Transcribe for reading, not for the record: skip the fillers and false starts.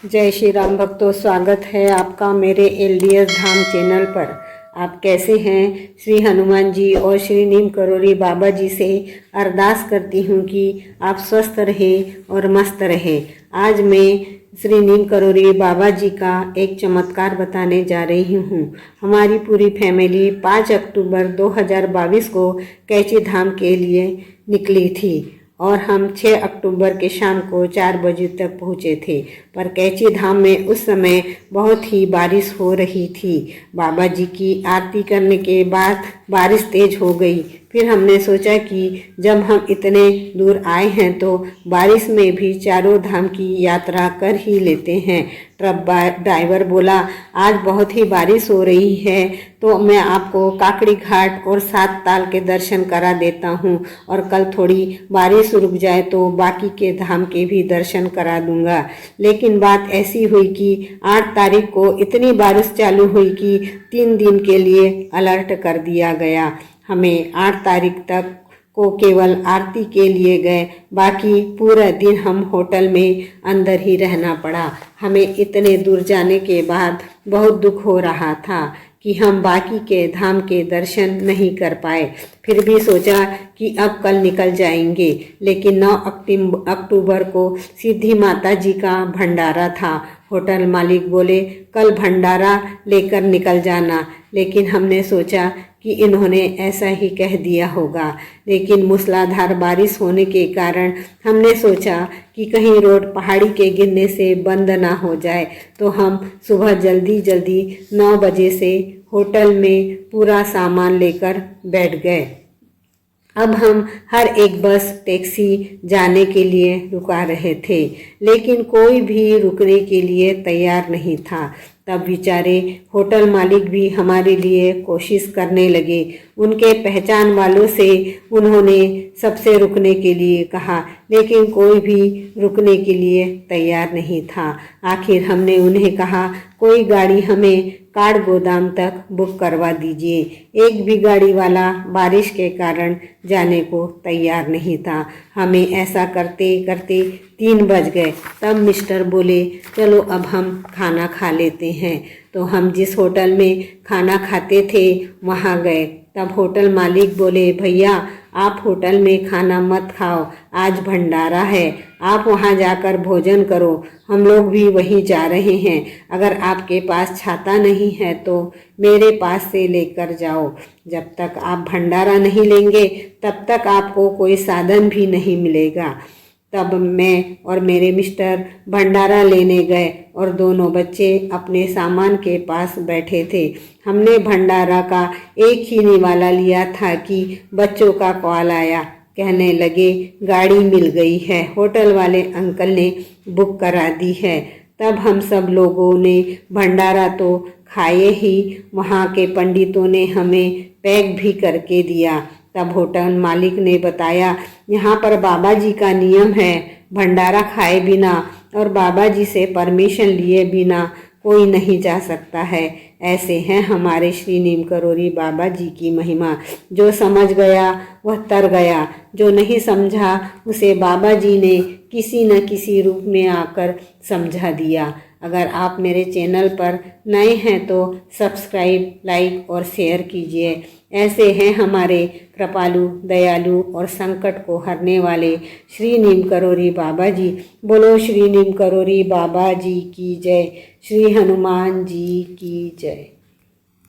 जय श्री राम भक्तों, स्वागत है आपका मेरे LDS धाम चैनल पर। आप कैसे हैं? श्री हनुमान जी और श्री नीम करोली बाबा जी से अरदास करती हूँ कि आप स्वस्थ रहें और मस्त रहें। आज मैं श्री नीम करोली बाबा जी का एक चमत्कार बताने जा रही हूँ। हमारी पूरी फैमिली 5 अक्टूबर 2022 को कैची धाम के लिए निकली थी और हम 6 अक्टूबर के शाम को 4 बजे तक पहुँचे थे। पर कैची धाम में उस समय बहुत ही बारिश हो रही थी। बाबा जी की आरती करने के बाद बारिश तेज हो गई। फिर हमने सोचा कि जब हम इतने दूर आए हैं तो बारिश में भी चारों धाम की यात्रा कर ही लेते हैं। ट्रक ड्राइवर बोला, आज बहुत ही बारिश हो रही है तो मैं आपको काकड़ी घाट और 7 ताल के दर्शन करा देता हूँ और कल थोड़ी बारिश रुक जाए तो बाकी के धाम के भी दर्शन करा दूंगा। लेकिन बात ऐसी हुई कि 8 तारीख को इतनी बारिश चालू हुई कि 3 दिन के लिए अलर्ट कर दिया गया। हमें 8 तारीख तक को केवल आरती के लिए गए, बाकी पूरा दिन हम होटल में अंदर ही रहना पड़ा। हमें इतने दूर जाने के बाद बहुत दुख हो रहा था कि हम बाकी के धाम के दर्शन नहीं कर पाए। फिर भी सोचा कि अब कल निकल जाएंगे। लेकिन 9 अक्टूबर को सिद्धि माता जी का भंडारा था। होटल मालिक बोले, कल भंडारा लेकर निकल जाना। लेकिन हमने सोचा कि इन्होंने ऐसा ही कह दिया होगा। लेकिन मूसलाधार बारिश होने के कारण हमने सोचा कि कहीं रोड पहाड़ी के गिरने से बंद ना हो जाए, तो हम सुबह जल्दी 9 बजे से होटल में पूरा सामान लेकर बैठ गए। अब हम हर एक बस टैक्सी जाने के लिए रुका रहे थे, लेकिन कोई भी रुकने के लिए तैयार नहीं था। तब बेचारे होटल मालिक भी हमारे लिए कोशिश करने लगे। उनके पहचान वालों से उन्होंने सबसे रुकने के लिए कहा, लेकिन कोई भी रुकने के लिए तैयार नहीं था। आखिर हमने उन्हें कहा, कोई गाड़ी हमें काठ गोदाम तक बुक करवा दीजिए। एक भी गाड़ी वाला बारिश के कारण जाने को तैयार नहीं था। हमें ऐसा करते करते 3 बज गए। तब मिस्टर बोले, चलो अब हम खाना खा लेते हैं। तो हम जिस होटल में खाना खाते थे वहाँ गए। तब होटल मालिक बोले, भैया आप होटल में खाना मत खाओ, आज भंडारा है, आप वहाँ जाकर भोजन करो। हम लोग भी वहीं जा रहे हैं। अगर आपके पास छाता नहीं है तो मेरे पास से लेकर जाओ। जब तक आप भंडारा नहीं लेंगे तब तक आपको कोई साधन भी नहीं मिलेगा। तब मैं और मेरे मिस्टर भंडारा लेने गए और दोनों बच्चे अपने सामान के पास बैठे थे। हमने भंडारा का एक ही निवाला लिया था कि बच्चों का कॉल आया। कहने लगे, गाड़ी मिल गई है, होटल वाले अंकल ने बुक करा दी है। तब हम सब लोगों ने भंडारा तो खाए ही, वहाँ के पंडितों ने हमें पैक भी करके दिया। तब होटल मालिक ने बताया, यहाँ पर बाबा जी का नियम है, भंडारा खाए बिना और बाबा जी से परमिशन लिए बिना कोई नहीं जा सकता है। ऐसे हैं हमारे श्री नीम करोली बाबा जी की महिमा। जो समझ गया वह तर गया, जो नहीं समझा उसे बाबा जी ने किसी न किसी रूप में आकर समझा दिया। अगर आप मेरे चैनल पर नए हैं तो सब्सक्राइब, लाइक और शेयर कीजिए। ऐसे हैं हमारे कृपालु, दयालु और संकट को हरने वाले श्री नीम करोली बाबा जी। बोलो श्री नीम करोली बाबा जी की जय। श्री हनुमान जी की जय।